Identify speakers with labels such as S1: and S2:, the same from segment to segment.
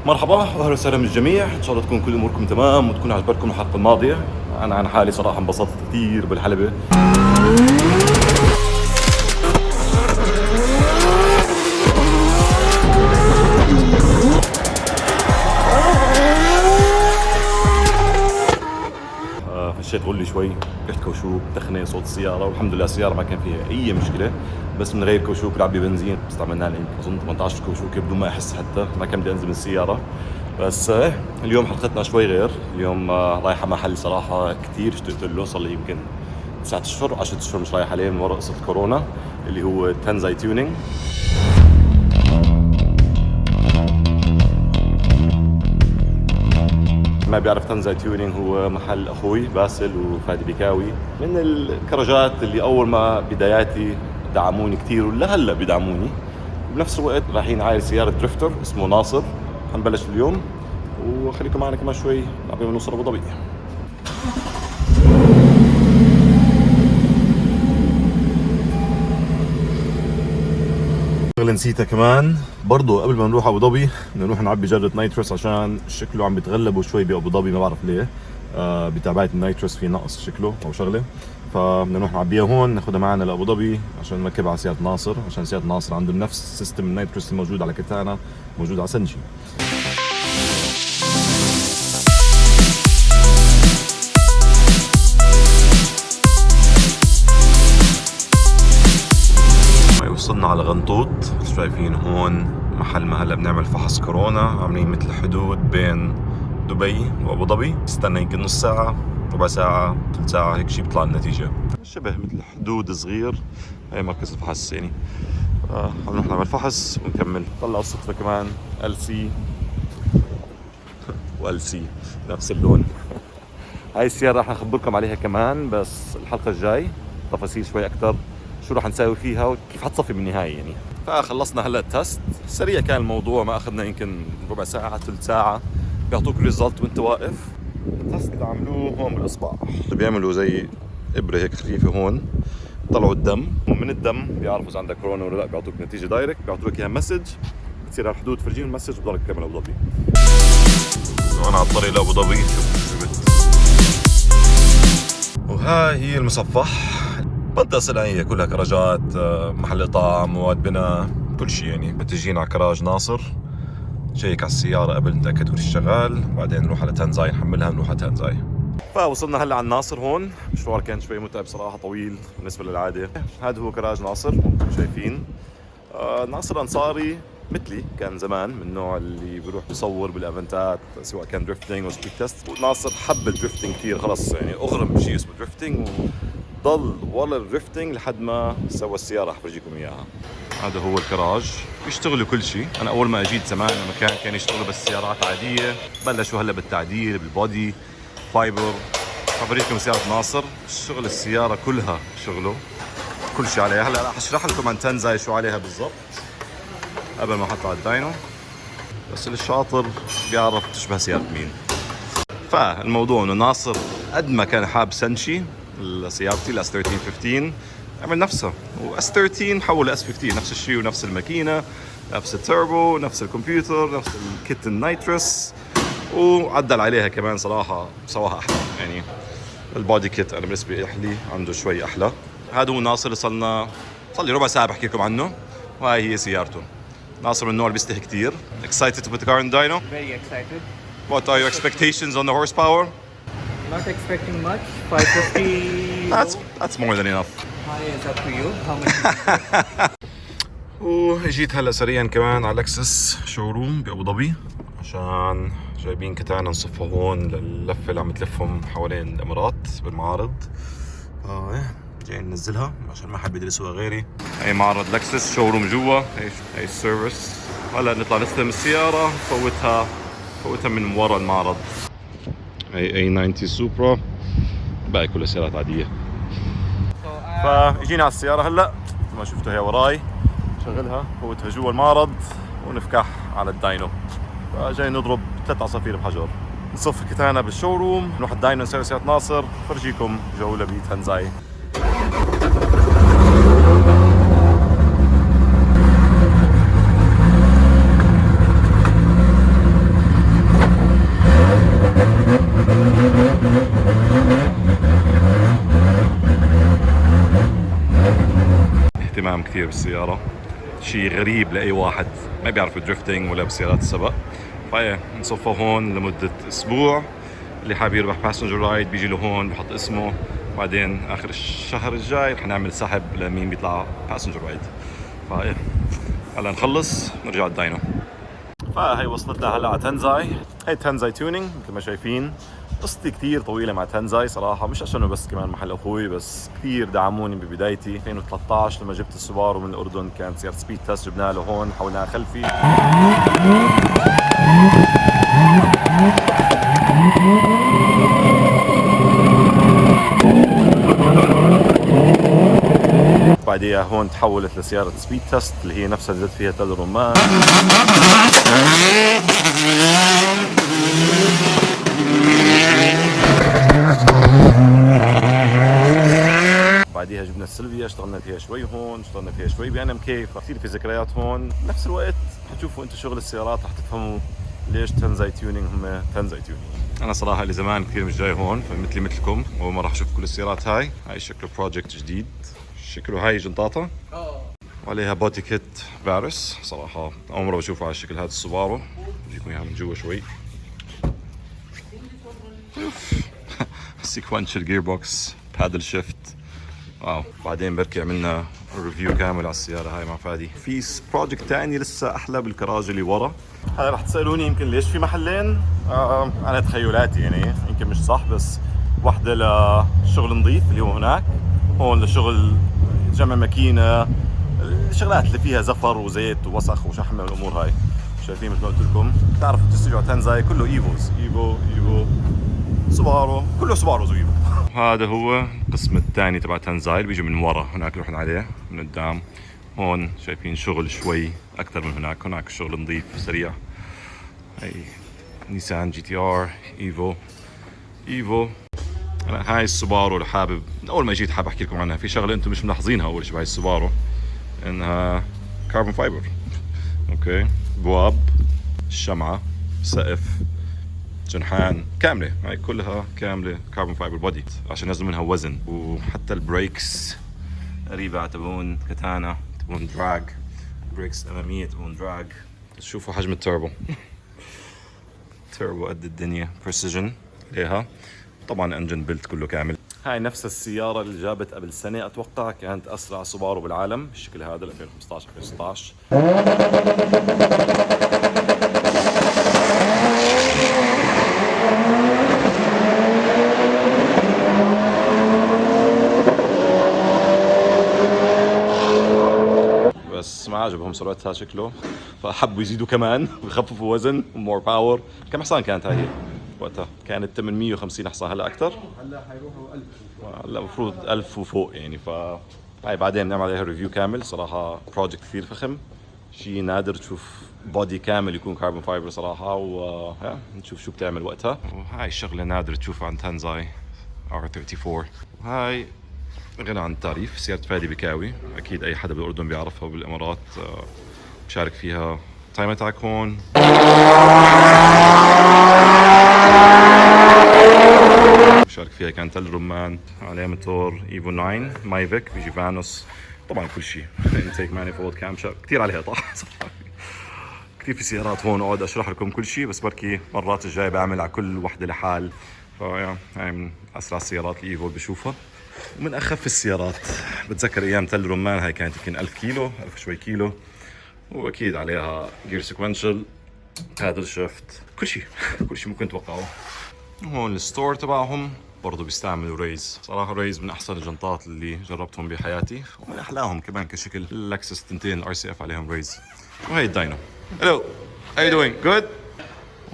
S1: مرحبا واهلا وسهلا بالجميع، ان شاء الله تكون كل اموركم تمام وتكون عجبتكم الحلقه الماضيه. انا عن حالي صراحه انبسطت كثير بالحلبه. فشيت غلي شوي، رحت كوشوك، دخنه صوت السياره، والحمد لله السياره ما كان فيها اي مشكله. بس من غير كوشوك العبي بنزين استعملنا لنا اظن 18 كوشوك بدون ما احس، حتى ما كان بدي انزل من السياره. بس اليوم حلقتنا شوي غير. اليوم رايحه محل صراحه كثير اشتقت له، صار لي يمكن 9 اشهر 10 اشهر مش رايح عليه من وراء قصه كورونا، اللي هو تنزاي تيونينج. ما بيعرف تنزاي تيونينج، هو محل اخوي باسل وفادي بيكاوي، من الكراجات اللي اول ما بداياتي دعموني كثير ولا هلا بدعموني. بنفس الوقت رايحين على سياره دريفتر اسمه ناصر، حنبلش اليوم وخليكم معنا كمان شوي قبل ما نوصل ابو ظبي. شغله نسيتها كمان برضو، قبل ما نروح ابو ظبي بدنا نروح نعبي جرة نايتروس، عشان شكله عم بيتغلبوا شوي بابو ظبي، ما بعرف ليه. بتابعة النايتروس في نقص شكله او شغله، فبدنا نروح نعبيها هون ناخذها معنا لابو ظبي عشان نركبها على سيارة ناصر، عشان سيارة ناصر عندهم نفس سيستم النايتروس الموجود على كتانا موجود على سنجي. وصلنا على غنطوط، شايفين هون محل ما هلا بنعمل فحص كورونا، عاملين مثل حدود بين دبي وابو ظبي، استنى يمكن نص ساعة ربع ساعة ثلث ساعة هيك شيء بيطلع النتيجة، شبه مثل حدود صغير. هي مركز الفحص يعني. عم نروح نعمل فحص ونكمل. طلع الصدفة كمان LC وLC نفس اللون. هاي السيارة راح نخبركم عليها كمان، بس الحلقة الجاي تفاصيل شوي أكتر، شو راح نساوي فيها وكيف حتصفي بالنهاية يعني. فخلصنا هلا التست، سريع كان الموضوع، ما أخذنا يمكن ربع ساعة ثلث ساعة. بيعطوك الريزلت وأنت واقف. التست اللي عملوه هون بالإصبع، بيعملوا زي إبرة هيك خفيفة هون، طلعوا الدم، ومن الدم بيعرفوا إذا عندك كورونا ولا لا، بيعطوك نتيجة دايركت، بيعطوك إياها مسج، بتصير على الحدود تفرجيهم المسج وبضلك تكمل أبو ظبي. وأنا على الطريق لأبو ظبي، وهاي هي المصفح، منطقة صناعية كلها كراجات، محل طعام، مواد بناء، كل شيء يعني. بتجينا على كراج ناصر، نشيك على السيارة قبل نتأكد كل شيء شغال، بعدين نروح على تنزاي نحملها نروح على تنزاي. فوصلنا هلا على الناصر هون، مشوار كان شوي متعب صراحة، طويل بالنسبة للعادة. هذا هو كراج ناصر شايفين. ناصر أنصاري مثلي كان زمان، من النوع اللي بيروح بيصور بالايفنتات سواء كان دريفتنج او سبيد تيست. ناصر حب الدريفتنج كثير، خلص يعني اغرم بشيء اسمه دريفتنج، وضل ورا الدريفتنج لحد ما سوى السياره، حفرجيكم اياها. هذا هو الكراج، بيشتغلوا كل شيء. انا اول ما اجيت زمان لما كان يشتغلوا بس سيارات عاديه، بلشوا هلا بالتعديل بالبودي فايبر. حفرجيكم سياره ناصر، شغل السياره كلها شغله، كل شيء عليها. هلا راح اشرح لكم عن تنزاي شو عليها بالضبط قبل ما احطها على الداينو، بس الشاطر بيعرف تشبه سيارة مين. فالموضوع انه ناصر قد ما كان حاب سنشي سيارتي الاس 1315 عمل نفسها، واس 13 حول لاس 15، نفس الشيء ونفس الماكينه، نفس التوربو، نفس الكمبيوتر، نفس الكيت النايترس، وعدل عليها كمان صراحه، سواها احلى يعني. البودي كيت انا بالنسبه لي عنده شوي احلى. هذا هو ناصر اللي صار لي ربع ساعه بحكي لكم عنه، وهي هي سيارته. ناصر من النوع اللي بيستحي كثير. Excited to put the car in dyno?
S2: Very excited.
S1: What are your expectations on the horsepower?
S2: Not expecting much. 550.
S1: That's more than enough.
S2: High is up to you. How much?
S1: وجيت هلا سريعا كمان على لكسس شوروم بأبو ظبي، عشان جايبين كتانا نصفها هون لللفة اللي عم تلفهم حوالين الامارات بالمعارض. جايين ننزلها عشان ما حد يدرسوها غيري. هي معرض لكسس شوروم جوا، هي السيرفيس. هلا نطلع نستلم السيارة، فوتها من ورا المعرض. هي A90 سوبرا، باقي كلها سيارات عادية. فاجينا على السيارة هلا، مثل ما شفتوا هي وراي، شغلها فوتها جوا المعرض ونفكح على الداينو. فجاي نضرب 3 عصافير بحجر، نصف كتانا بالشوروم، نروح الداينو نسوي سيارة ناصر، فرجيكم جولة بتنزاي. اهتمام كثير بالسيارة، شيء غريب لأي واحد ما بيعرف الدريفتنج ولا بسيارات السباق. فايه نصفى هون لمدة أسبوع، اللي حابب يربح باسنجر رايد بيجي لهون بحط اسمه، بعدين آخر الشهر الجاي رح نعمل سحب لمين بيطلع باسنجر رايد. فايه هلا نخلص نرجع الداينو. فهي وصلتنا هلا على تنزاي. هي تنزاي تيونينج مثل ما شايفين. قصتي كثير طويلة مع تنزاي صراحة، مش عشانه بس كمان محل أخوي، بس كثير دعموني ببدايتي. 2013 لما جبت السوبارو من الأردن كانت سيارة سبيد تست، جبناها لهون حولناها خلفي. بعديها هون تحولت لسيارة سبيد تست اللي هي نفسها اللي زدت فيها تل رمان. بعديها جبنا السلفيا، اشتغلنا فيها شوي هون، اشتغلنا فيها شوي بي ان ام كي، فكثير في ذكريات هون. بنفس الوقت حتشوفوا انتم شغل السيارات رح تفهموا ليش تنزاي تيونينج هم تنزاي تيونينج. انا صراحه اللي زمان كثير مش جاي هون، فمثلي مثلكم اول مره راح اشوف كل السيارات هاي شكله بروجكت جديد. شكله هاي جنطاتها وعليها بودي كيت بارس، صراحه اول مره بشوفه على الشكل هذا السوبارو. بجيكم اياها من جوا شوي. سيكونشال جير بوكس، بادل شيفت، واو. بعدين بركي عملنا ريفيو كامل على السيارة هاي مع فادي. في بروجكت تاني لسه أحلى بالكراج اللي ورا. هلا رح تسألوني يمكن ليش في محلين. أنا تخيلاتي يعني يمكن مش صح، بس واحدة لشغل نظيف اللي هو هناك، هون لشغل جمع ماكينة، الشغلات اللي فيها زفر وزيت ووسخ وشحم والأمور هاي. شايفين مثل ما قلت لكم، بتعرفوا تستجوا على تنزاي كله ايفوز، ايفو سوبارو، كله سوباروز وايفو. هذا هو القسم الثاني تبع تنزاي اللي بيجي من ورا، هناك رحنا عليه من قدام. هون شايفين شغل شوي اكثر من هناك، هناك الشغل نظيف سريع. هي نيسان جي تي ار ايفو. انا هاي السوبارو اللي حابب من اول ما جيت حابب احكي لكم عنها. في شغله انتم مش ملاحظينها اول شيء بهاي السوبارو، انها كاربون فايبر. اوكي، بواب، الشمعه، سقف، جنحان كامله، هاي كلها كامله كاربون فايبر بودي عشان ينزلوا منها وزن. وحتى البريكس قريبه تبعون كاتانا، تبعون دراج، بريكس اماميه تبعون دراج. شوفوا حجم التوربو. توربو قد الدنيا، بريسيجن عليها. طبعا انجن بيلت كله كامل. هاي نفس السياره اللي جابت قبل سنه اتوقع، كانت اسرع سوبارو بالعالم بالشكل هذا 2015 2016. بس ما عجبهم سرعتها شكله، فحبوا يزيدوا كمان ويخففوا وزن ومور باور. كم حصان كانت هاي وقتها؟ كانت 850 حصان، هلا اكثر؟
S2: هلا حيروحوا 1000.
S1: هلا المفروض 1000 وفوق يعني. هاي بعدين بنعمل عليها ريفيو كامل. صراحه بروجكت كثير فخم، شيء نادر تشوف بودي كامل يكون كاربون فايبر صراحه، نشوف شو بتعمل وقتها. وهاي الشغله نادر تشوفها عند تنزاي R34. وهاي غنى عن التعريف سيارة فادي بكاوي، أكيد أي حدا بالأردن بيعرفها وبالإمارات بشارك فيها. تايم اتاك هون، بشارك فيها كان تل رمان، عليه موتور ايفو 9 مايفيك، بيجي فانوس، طبعا كل شيء، انتيك مانيفولد كام شاف، كثير عليها طاح. كثير في سيارات هون اقعد اشرح لكم كل شيء، بس بركي مرات الجاي بعمل على كل وحده لحال. هاي من اسرع السيارات الايفو اللي بشوفها، ومن اخف السيارات. بتذكر ايام تل رمان هاي كانت يمكن 1000 كيلو، 1000 شوي كيلو، واكيد عليها جير سيكونشل، بادل شيفت، كل شيء كل شيء ممكن تتوقعوه. هون الستور تبعهم برضو بيستعملوا ريز. صراحة ريز من أحسن الجنطات اللي جربتهم بحياتي، ومن أحلاهم كمان كشكل. اللكسس تنتين ار سي اف عليهم ريز. وهي الداينو. Hello, how you doing? Good?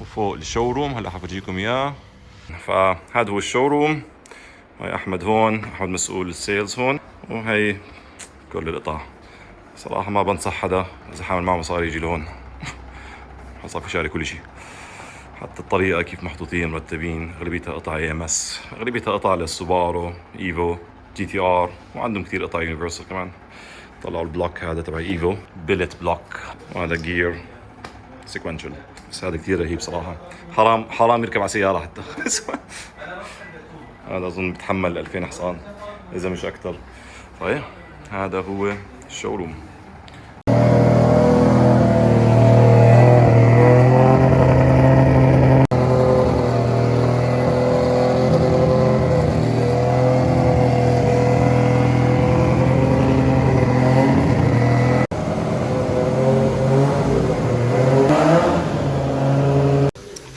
S1: وفوق الشوروم هلا حفرجيكم إياه. فهذا هو الشوروم. هاي أحمد هون، أحمد مسؤول السيلز هون. وهي كل القطع. صراحة ما بنصح حدا إذا حامل معه مصاري يجي لهون. صار في شاري كل شيء، حتى الطريقة كيف محطوطين مرتبين. أغلبيتها قطع اي ام اس، أغلبيتها قطع للسوبارو، ايفو، جي تي ار، وعندهم كثير قطع يونيفرسال كمان. طلعوا البلوك هذا تبع ايفو، بيلت بلوك، وهذا جير سيكونشل. بس هذا كثير رهيب صراحة، حرام يركب على سيارة حتى. هذا أظن بتحمل 2000 حصان إذا مش أكثر. طيب هذا هو الشوروم.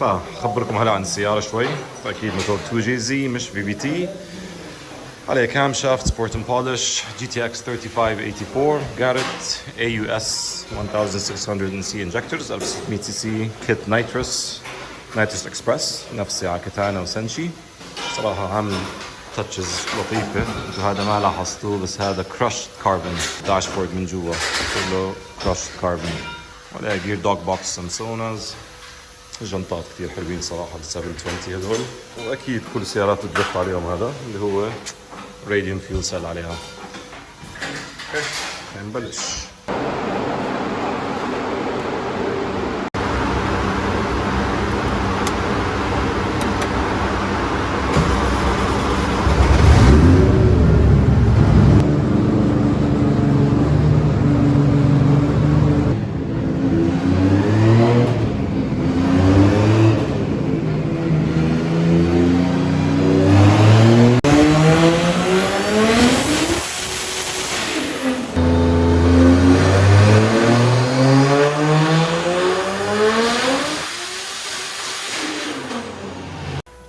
S1: فخبركم هلا عن السيارة شوي. فأكيد موتور 2JZ مش VVT، عليه كام شافت سبورت اند بولش، GTX 3584 جاريت AUS 1600 سي انجكتورز 1600 سي سي كيت نايتروس اكسبرس، نفس سيارة كاتانا وسنشي. صراحة عامل تاتشز لطيفة، انتو هذا ما لاحظتوه بس هذا كراشت كاربون داشبورد من جوا كله كراشت كاربون، ولا جير دوغ بوكس سامسوناز. الجنطات كتير حلوين صراحة ال 720 هدول، واكيد كل السيارات الدرفت عليهم هذا اللي هو راديون فيول سيل عليها. نبلش.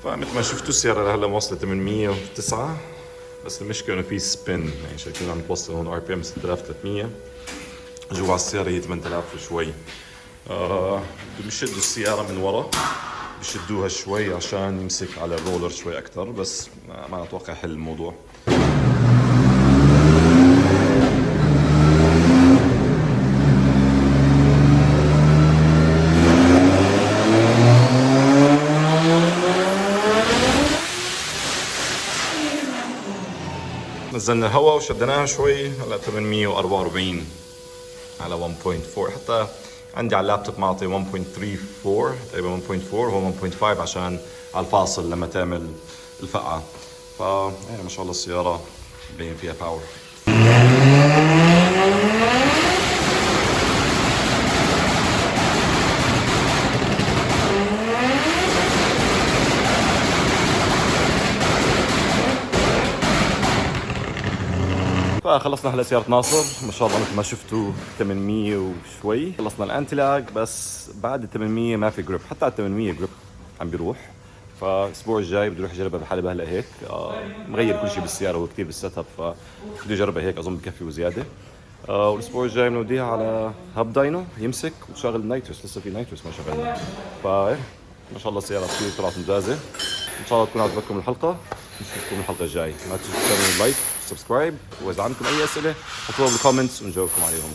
S1: فمثل ما شفتوا السيارة لهلا موصلة 809، بس المشكلة انه في سبين، يعني شايفين عم توصل هون RPM 6300. جوا على السيارة هي 8000 وشوي. بيشدوا السيارة من ورا، بيشدوها شوي عشان يمسك على الرولر شوي أكتر، بس ما أتوقع حل الموضوع. نزلنا الهواء وشدناها شوي، هلا 844 على 1.4. حتى عندي على اللابتوب معطي 1.34 تقريبا 1.4، هو 1.5 عشان على الفاصل لما تعمل الفقعة. يعني ما شاء الله السيارة مبين فيها باور. فخلصنا هلا سيارة ناصر، ما شاء الله مثل ما شفتوا 800 وشوي. خلصنا الانتلاج، بس بعد ال 800 ما في جريب، حتى على 800 جريب عم بيروح. فالاسبوع الجاي بدي اروح اجربها بحالي هلا هيك. مغير كل شيء بالسيارة، هو كثير بالسيت اب، فبدي اجربها هيك اظن بكفي وزيادة. والاسبوع الجاي بنوديها على هاب داينو يمسك وتشغل النايتروس، لسه في نايتروس ما شغلنا. ما شاء الله السيارة كثير طلعت ممتازة. ان شاء الله تكون عجبتكم الحلقة، نشوفكم الحلقة الجاية. ما تنسوا تعملوا لايك وسبسكرايب، واذا عندكم اي اسئلة حطوها بالكومنتس ونجاوبكم عليهم.